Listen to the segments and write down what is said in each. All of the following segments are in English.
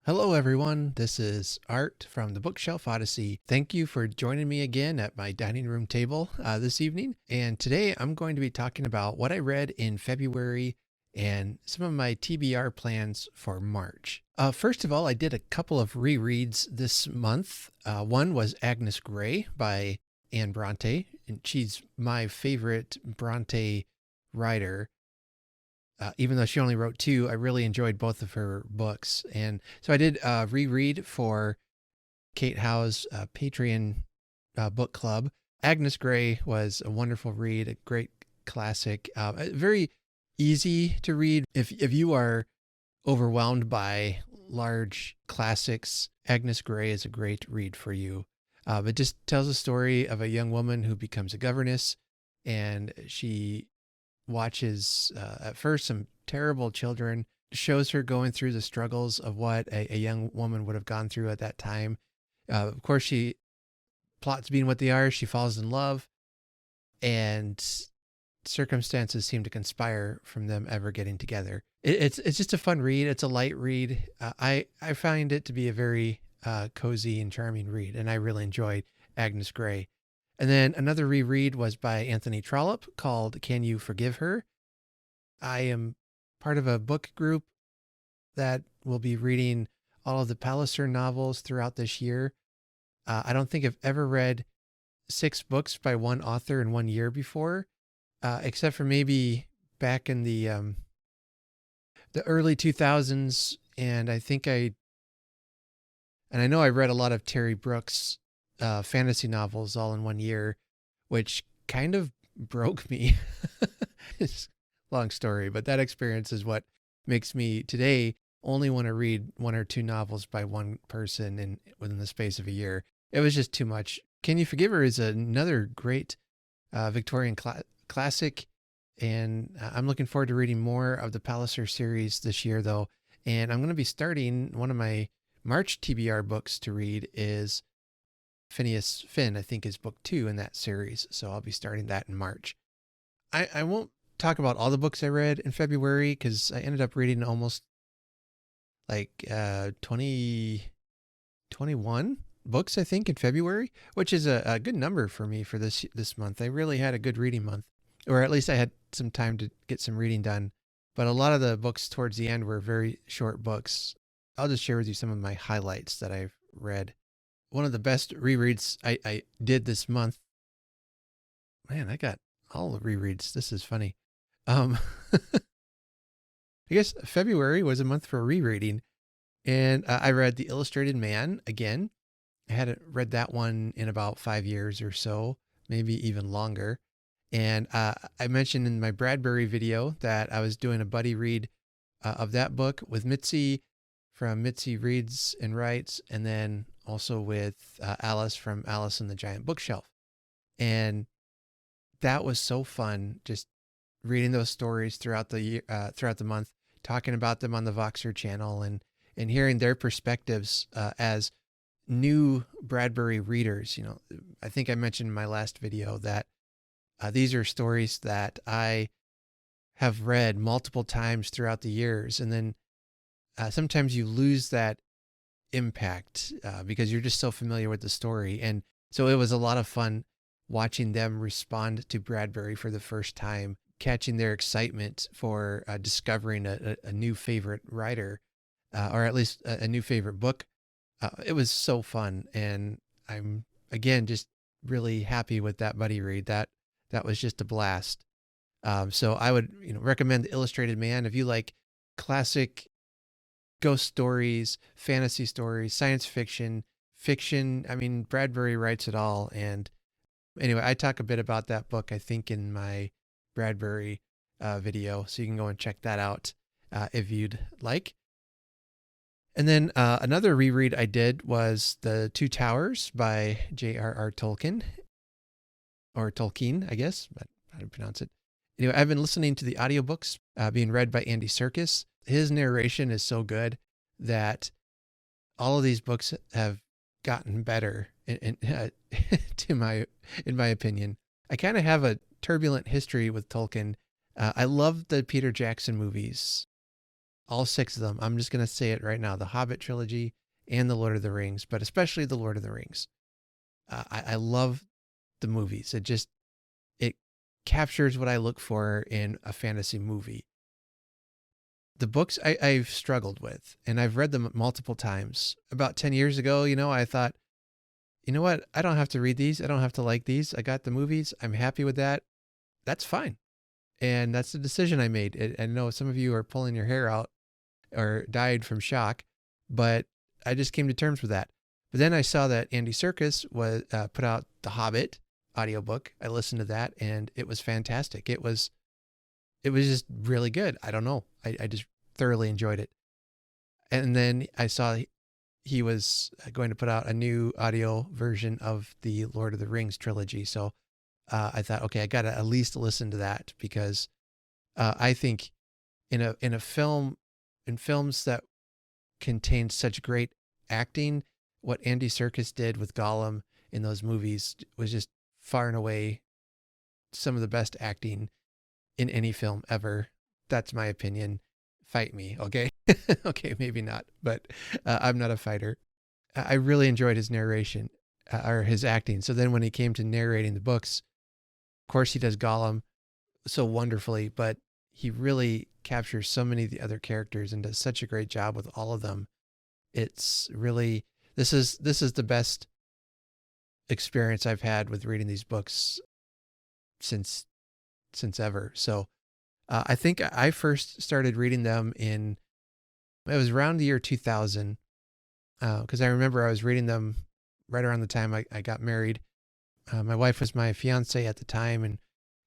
Hello, everyone. This is Art from the Bookshelf Odyssey. Thank you for joining me again at my dining room table this evening. And today I'm going to be talking about what I read in February and some of my TBR plans for March. First of all, I did a couple of rereads this month. One was Agnes Grey by Anne Bronte, and she's my favorite Bronte writer. Even though she only wrote two, I really enjoyed both of her books. And so I did reread for Kate Howe's Patreon book club. Agnes Grey was a wonderful read, a great classic, very easy to read. If you are overwhelmed by large classics, Agnes Grey is a great read for you. It just tells a story of a young woman who becomes a governess, and she watches at first some terrible children, shows her going through the struggles of what a young woman would have gone through at that time. Of course, she plots being what they are. She falls in love, and circumstances seem to conspire from them ever getting together. It's just a fun read. It's a light read. I find it to be a very cozy and charming read, and I really enjoyed Agnes Grey. And then another reread was by Anthony Trollope called Can You Forgive Her? I am part of a book group that will be reading all of the Palliser novels throughout this year. I don't think I've ever read 6 books by one author in 1 year before, except for maybe back in the early 2000s. And I know I read a lot of Terry Brooks fantasy novels all in 1 year, which kind of broke me. It's a long story, but that experience is what makes me today only want to read 1 or 2 novels by one person within the space of a year. It was just too much. Can You Forgive Her is another great Victorian classic, and I'm looking forward to reading more of the Palliser series this year, though. And I'm going to be starting one of my March TBR books to read is Phineas Finn, I think, is book 2 in that series. So I'll be starting that in March. I won't talk about all the books I read in February because I ended up reading almost like 21 books, I think, in February, which is a good number for me for this month. I really had a good reading month, or at least I had some time to get some reading done. But a lot of the books towards the end were very short books. I'll just share with you some of my highlights that I've read. One of the best rereads I did this month. Man, I got all the rereads. This is funny. I guess February was a month for rereading, and I read The Illustrated Man again. I hadn't read that one in about 5 years or so, maybe even longer. And I mentioned in my Bradbury video that I was doing a buddy read of that book with Mitzi from Mitzi Reads and Writes, and then also with Alice from Alice and the Giant Bookshelf. And that was so fun, just reading those stories throughout the year, throughout the month, talking about them on the Voxer channel, and hearing their perspectives as new Bradbury readers. You know, I think I mentioned in my last video that these are stories that I have read multiple times throughout the years, and then sometimes you lose that impact because you're just so familiar with the story. And so it was a lot of fun watching them respond to Bradbury for the first time, catching their excitement for discovering a new favorite writer, or at least a new favorite book. It was so fun, and I'm again just really happy with that buddy read. That was just a blast. So I would recommend The Illustrated Man if you like classic ghost stories, fantasy stories, science fiction. I mean, Bradbury writes it all. And anyway, I talk a bit about that book, I think, in my Bradbury video, so you can go and check that out if you'd like. And then another reread I did was The Two Towers by JRR Tolkien, or Tolkien, I guess, but how to pronounce it. Anyway, I've been listening to the audiobooks being read by Andy Serkis. His narration is so good that all of these books have gotten better in my opinion. I kind of have a turbulent history with Tolkien. I love the Peter Jackson movies. all 6 of them. I'm just going to say it right now, the Hobbit trilogy and the Lord of the Rings, but especially the Lord of the Rings. I love the movies. It captures what I look for in a fantasy movie. The books I've struggled with, and I've read them multiple times. About 10 years ago, I thought, you know what? I don't have to read these. I don't have to like these. I got the movies. I'm happy with that. That's fine. And that's the decision I made. I know some of you are pulling your hair out or died from shock, but I just came to terms with that. But then I saw that Andy Serkis was put out The Hobbit audiobook. I listened to that and it was fantastic. It was just really good. I don't know. I just thoroughly enjoyed it. And then I saw he was going to put out a new audio version of the Lord of the Rings trilogy. So I thought, okay, I got to at least listen to that because I think in films that contain such great acting, what Andy Serkis did with Gollum in those movies was just far and away some of the best acting in any film ever. That's my opinion. Fight me, okay? Okay, maybe not, but I'm not a fighter. I really enjoyed his narration or his acting. So then when he came to narrating the books, of course he does Gollum so wonderfully, but he really captures so many of the other characters and does such a great job with all of them. It's really, this is the best experience I've had with reading these books since ever. So I think I first started reading them it was around the year 2000, because I remember I was reading them right around the time I got married. My wife was my fiance at the time, and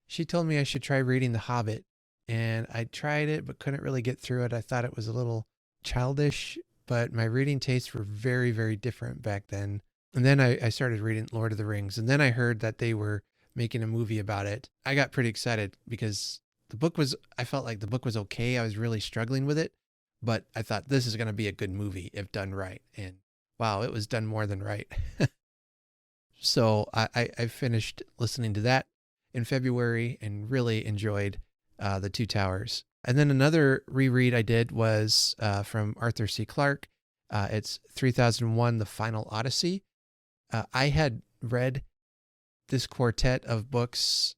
she told me I should try reading The Hobbit. And I tried it, but couldn't really get through it. I thought it was a little childish, but my reading tastes were very, very different back then. And then I started reading Lord of the Rings, and then I heard that they were making a movie about it. I got pretty excited because I felt like the book was okay. I was really struggling with it, but I thought this is going to be a good movie if done right. And wow, it was done more than right. So I finished listening to that in February and really enjoyed The Two Towers. And then another reread I did was from Arthur C. Clarke. It's 3001, The Final Odyssey. I had read this quartet of books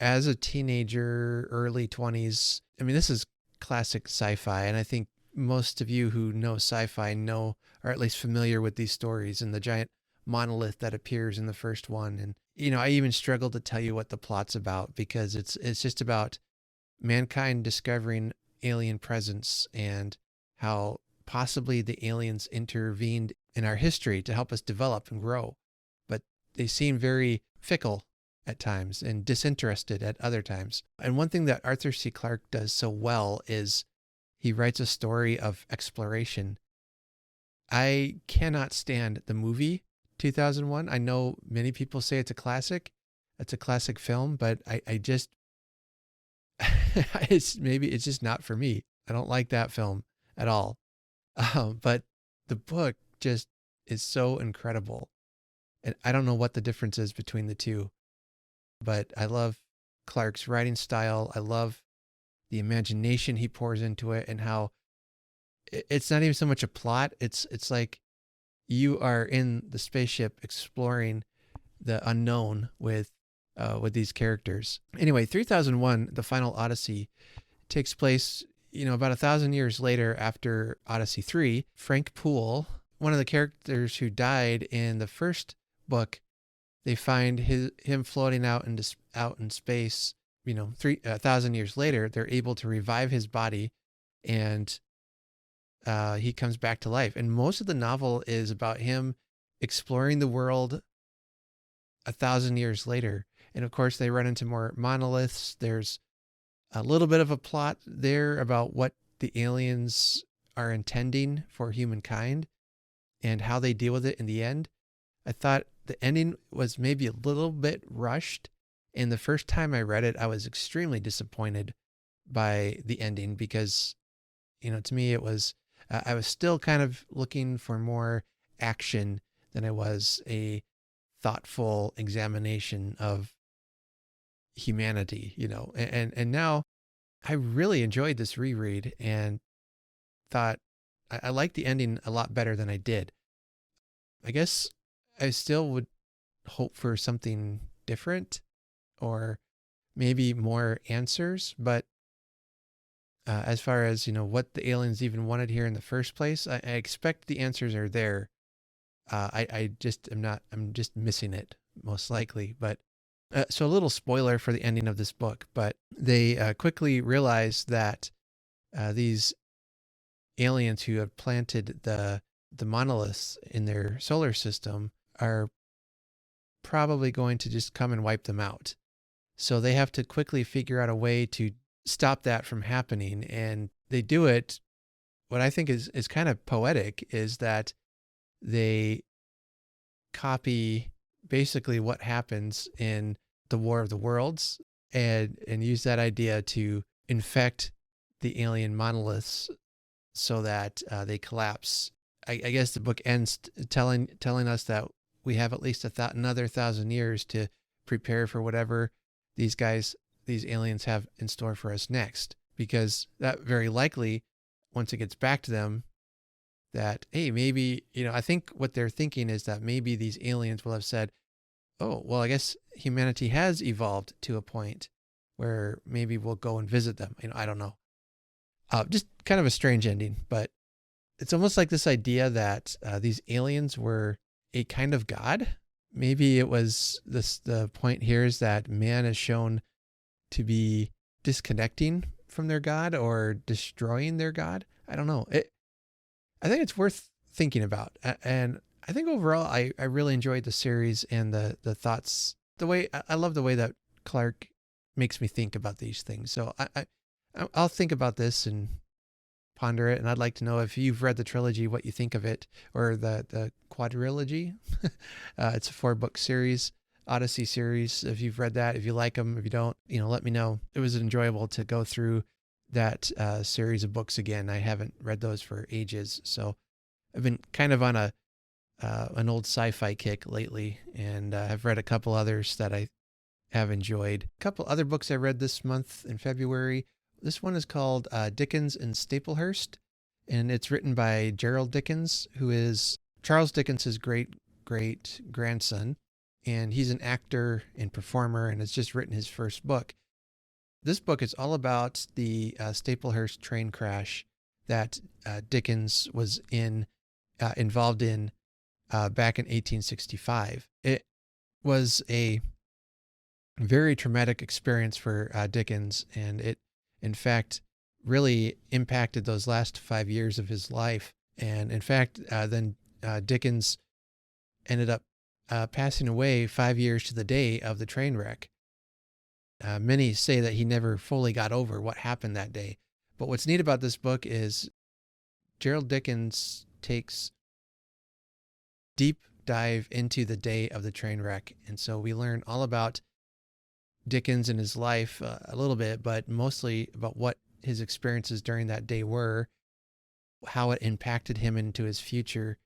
as a teenager, early 20s. I mean, this is classic sci-fi, and I think most of you who know sci-fi know, or at least familiar with these stories and the giant monolith that appears in the first one. And, I even struggle to tell you what the plot's about because it's just about mankind discovering alien presence and how possibly the aliens intervened in our history to help us develop and grow. But they seem very fickle at times and disinterested at other times. And one thing that Arthur C. Clarke does so well is he writes a story of exploration. I cannot stand the movie 2001. I know many people say it's a classic. It's a classic film, but I just, it's just not for me. I don't like that film at all. But the book just is so incredible. And I don't know what the difference is between the two, but I love Clarke's writing style. I love the imagination he pours into it and how it's not even so much a plot. It's like you are in the spaceship exploring the unknown with these characters. Anyway, 3001, The Final Odyssey, takes place, about 1,000 years later after Odyssey 3. Frank Poole, one of the characters who died in the first book, they find him floating out in space. 1,000 years later, they're able to revive his body, and he comes back to life. And most of the novel is about him exploring the world 1,000 years later. And of course, they run into more monoliths. There's a little bit of a plot there about what the aliens are intending for humankind and how they deal with it in the end. I thought the ending was maybe a little bit rushed. And the first time I read it, I was extremely disappointed by the ending because, to me, it was, I was still kind of looking for more action than I was a thoughtful examination of humanity, and now I really enjoyed this reread, and thought I liked the ending a lot better than I did. I guess I still would hope for something different or maybe more answers, but as far as, what the aliens even wanted here in the first place, I expect the answers are there. I just am not, I'm just missing it most likely. But so a little spoiler for the ending of this book, but they quickly realize that these aliens who have planted the monoliths in their solar system are probably going to just come and wipe them out. So they have to quickly figure out a way to stop that from happening. And they do it, what I think is kind of poetic, is that they copy basically what happens in the War of the Worlds and use that idea to infect the alien monoliths so that they collapse. I guess the book ends telling us that we have at least another 1,000 years to prepare for whatever these aliens have in store for us next, because that very likely, once it gets back to them, that, hey, maybe, I think what they're thinking is that maybe these aliens will have said, oh, well, I guess humanity has evolved to a point where maybe we'll go and visit them. I don't know. Just kind of a strange ending, but it's almost like this idea that these aliens were a kind of God. Maybe it was the point here is that man is shown to be disconnecting from their God or destroying their God. I don't know. I think it's worth thinking about. And I think overall, I really enjoyed the series and the thoughts. I love the way that Clarke makes me think about these things. So I'll think about this and ponder it. And I'd like to know if you've read the trilogy, what you think of it, or the Quardrilogy. It's a 4-book series, Odyssey series. If you've read that, if you like them, if you don't, let me know. It was enjoyable to go through that series of books again. I haven't read those for ages. So I've been kind of on an old sci-fi kick lately, and I've read a couple others that I have enjoyed. A couple other books I read this month in February. This one is called Dickens and Staplehurst, and it's written by Gerald Dickens, who is Charles Dickens' great-great-grandson, and he's an actor and performer and has just written his first book. This book is all about the Staplehurst train crash that Dickens was involved in back in 1865. It was a very traumatic experience for Dickens, and it, in fact, really impacted those last 5 years of his life. And in fact, then Dickens ended up passing away 5 years to the day of the train wreck. Many say that he never fully got over what happened that day. But what's neat about this book is Gerald Dickens takes deep dive into the day of the train wreck. And so we learn all about Dickens and his life a little bit, but mostly about what his experiences during that day were, how it impacted him into his future,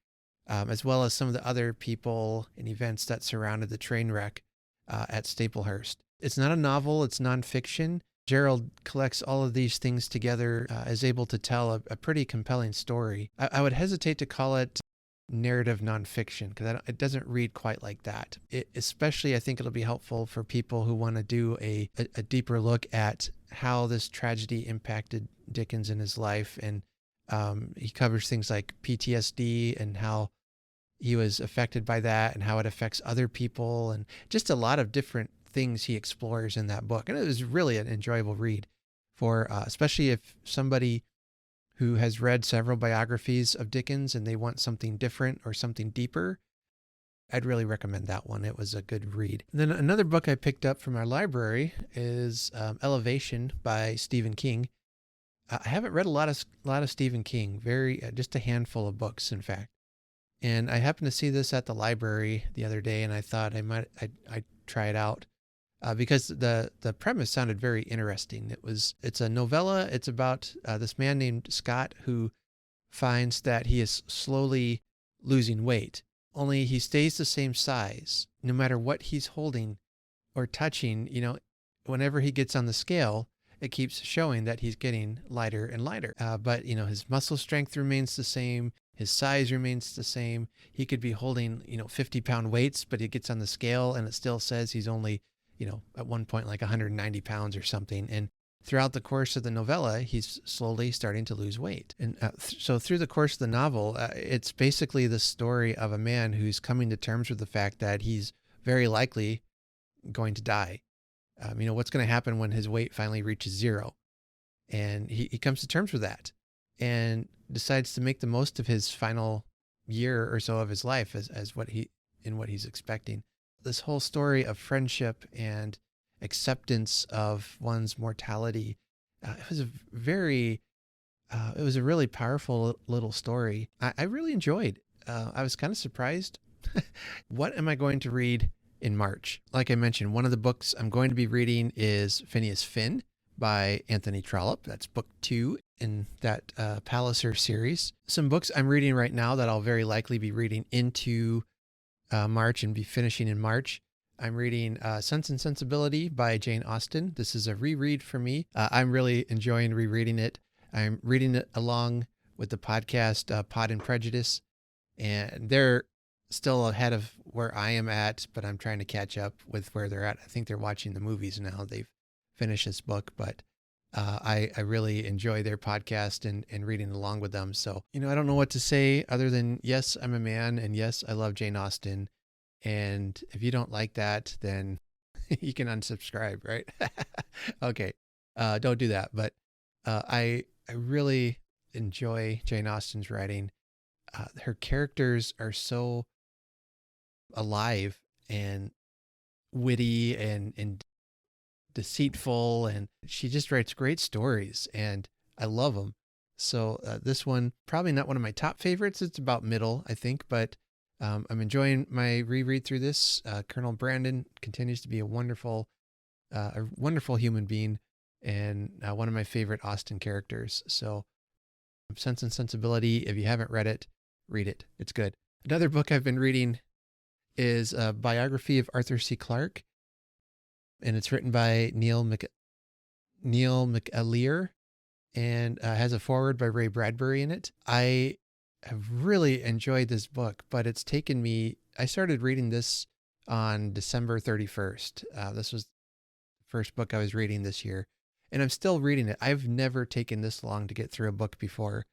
as well as some of the other people and events that surrounded the train wreck at Staplehurst. It's not a novel, it's nonfiction. Gerald collects all of these things together, is able to tell a pretty compelling story. I would hesitate to call it narrative nonfiction because it doesn't read quite like that. Especially, I think it'll be helpful for people who want to do a deeper look at how this tragedy impacted Dickens in his life. And he covers things like PTSD and how he was affected by that and how it affects other people, and just a lot of different things he explores in that book. And it was really an enjoyable read for especially if somebody who has read several biographies of Dickens and they want something different or something deeper. I'd really recommend that one. It was a good read. And then another book I picked up from our library is Elevation by Stephen King. I haven't read a lot of Stephen King, just a handful of books, in fact. And I happened to see this at the library the other day, and I thought I'd try it out because the premise sounded very interesting. It's a novella. It's about this man named Scott who finds that he is slowly losing weight, only he stays the same size no matter what he's holding or touching. Whenever he gets on the scale, it keeps showing that he's getting lighter and lighter. But, his muscle strength remains the same. His size remains the same. He could be holding, 50-pound weights, but he gets on the scale and it still says he's only, at one point like 190 pounds or something. And throughout the course of the novella, he's slowly starting to lose weight. And so through the course of the novel, it's basically the story of a man who's coming to terms with the fact that he's very likely going to die. What's going to happen when his weight finally reaches zero? And he comes to terms with that and decides to make the most of his final year or so of his life as what he's expecting. This whole story of friendship and acceptance of one's mortality, it was a really powerful little story. I really enjoyed. I was kind of surprised. What am I going to read in March? Like I mentioned, one of the books I'm going to be reading is Phineas Finn by Anthony Trollope. That's book 2 in that Palliser series. Some books I'm reading right now that I'll very likely be reading into March and be finishing in March. I'm reading Sense and Sensibility by Jane Austen. This is a reread for me. I'm really enjoying rereading it. I'm reading it along with the podcast Pod and Prejudice, and they're still ahead of where I am at, but I'm trying to catch up with where they're at. I think they're watching the movies now. They've finished this book, but I really enjoy their podcast and reading along with them. So, I don't know what to say other than, yes, I'm a man, and yes, I love Jane Austen. And if you don't like that, then you can unsubscribe, right? Okay. Don't do that. But I really enjoy Jane Austen's writing. Her characters are so alive and witty and deceitful, and she just writes great stories, and I love them. So this one, probably not one of my top favorites. It's about middle, I think, but I'm enjoying my reread through this. Colonel Brandon continues to be a wonderful human being, and one of my favorite Austen characters. So Sense and Sensibility, if you haven't read it, read it. It's good. Another book I've been reading is a biography of Arthur C. Clarke, and it's written by Neil McAleer, and has a foreword by Ray Bradbury in it. I have really enjoyed this book, but it's taken me, I started reading this on December 31st. This was the first book I was reading this year, and I'm still reading it. I've never taken this long to get through a book before.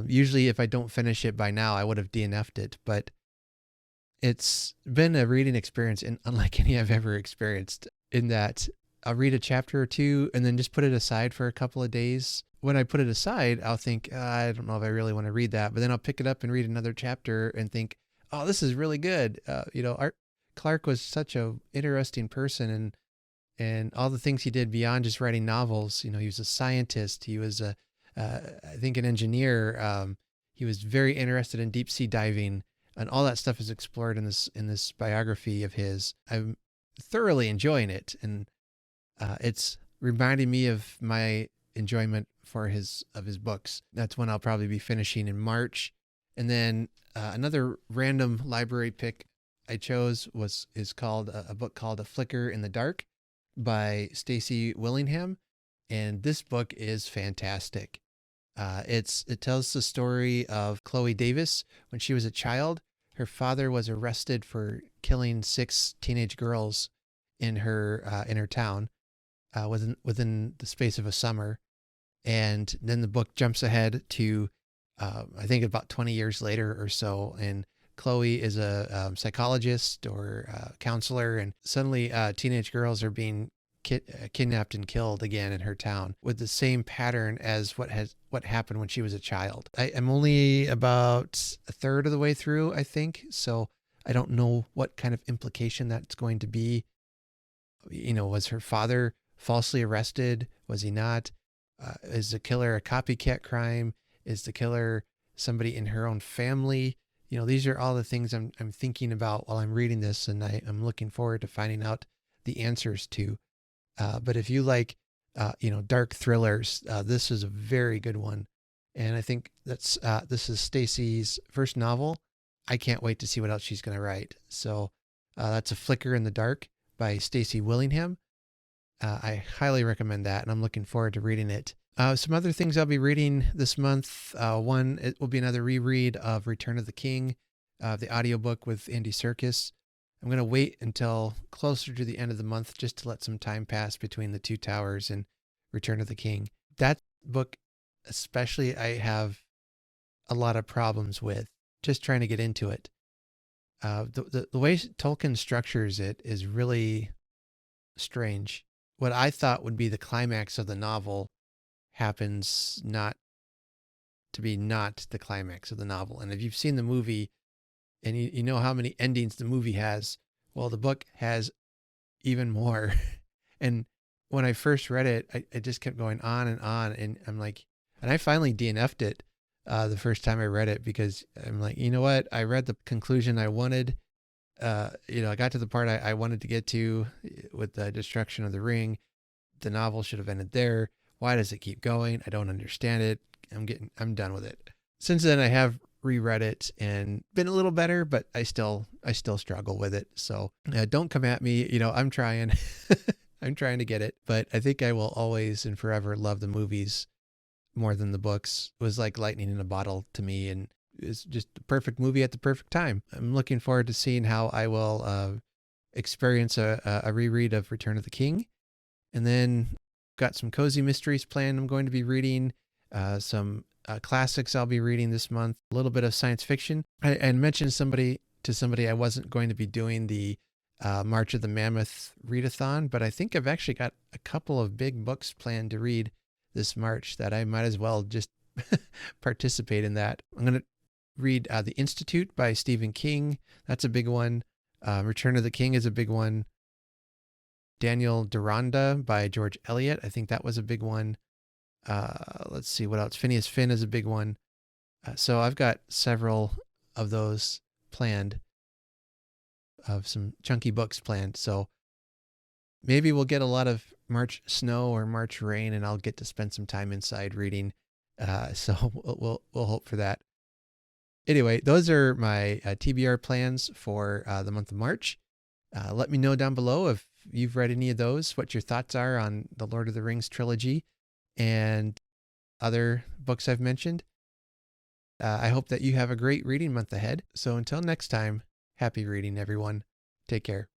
Usually if I don't finish it by now, I would have DNF'd it, but it's been a reading experience unlike any I've ever experienced, in that I'll read a chapter or two and then just put it aside for a couple of days. When I put it aside, I'll think, I don't know if I really want to read that, but then I'll pick it up and read another chapter and think, oh, this is really good. Clarke was such a interesting person, and all the things he did beyond just writing novels. He was a scientist. He was I think an engineer. He was very interested in deep sea diving, and all that stuff is explored in this biography of his. I'm thoroughly enjoying it, and it's reminding me of my enjoyment of his books. That's when I'll probably be finishing in March. And then another random library pick I chose is called a book called A Flicker in the Dark by Stacy Willingham, and this book is fantastic. It tells the story of Chloe Davis when she was a child. Her father was arrested for killing 6 teenage girls in her town within the space of a summer. And then the book jumps ahead to I think about 20 years later or so, and Chloe is a psychologist or a counselor, and suddenly teenage girls are being kidnapped and killed again in her town with the same pattern as what happened when she was a child. I am only about a third of the way through, I think, so I don't know what kind of implication that's going to be. Was her father falsely arrested? Was he not? Is the killer a copycat crime? Is the killer somebody in her own family? These are all the things I'm thinking about while I'm reading this, and I'm looking forward to finding out the answers to. But if you like, dark thrillers, this is a very good one. And I think this is Stacy's first novel. I can't wait to see what else she's going to write. So that's A Flicker in the Dark by Stacy Willingham. I highly recommend that, and I'm looking forward to reading it. Some other things I'll be reading this month. One, it will be another reread of Return of the King, the audiobook with Andy Serkis. I'm going to wait until closer to the end of the month just to let some time pass between The Two Towers and Return of the King. That book, especially, I have a lot of problems with just trying to get into it. The way Tolkien structures it is really strange. What I thought would be the climax of the novel happens not the climax of the novel. And if you've seen the movie and you know how many endings the movie has, well, the book has even more. And when I first read it, I just kept going on, and I'm like, and I finally DNF'd it the first time I read it, because I'm like, you know what? I read the conclusion I wanted. I got to the part I wanted to get to with the destruction of the ring. The novel should have ended there. Why does it keep going? I don't understand it. I'm done with it. Since then, I have reread it and been a little better, but I still struggle with it. So don't come at me. I'm trying. I'm trying to get it, but I think I will always and forever love the movies more than the books. It was like lightning in a bottle to me, and it's just the perfect movie at the perfect time. I'm looking forward to seeing how I will experience a reread of Return of the King. And then got some cozy mysteries planned. I'm going to be reading some classics I'll be reading this month, a little bit of science fiction. I mentioned to somebody I wasn't going to be doing the March of the Mammoth readathon, but I think I've actually got a couple of big books planned to read this March that I might as well just participate in that. I'm going to read The Institute by Stephen King. That's a big one. Return of the King is a big one. Daniel Deronda by George Eliot. I think that was a big one. Let's see what else. Phineas Finn is a big one. So I've got several of those planned, of some chunky books planned. So maybe we'll get a lot of March snow or March rain, and I'll get to spend some time inside reading. So we'll hope for that. Anyway, those are my TBR plans for the month of March. Let me know down below if you've read any of those, what your thoughts are on the Lord of the Rings trilogy and other books I've mentioned. I hope that you have a great reading month ahead. So until next time, happy reading, everyone. Take care.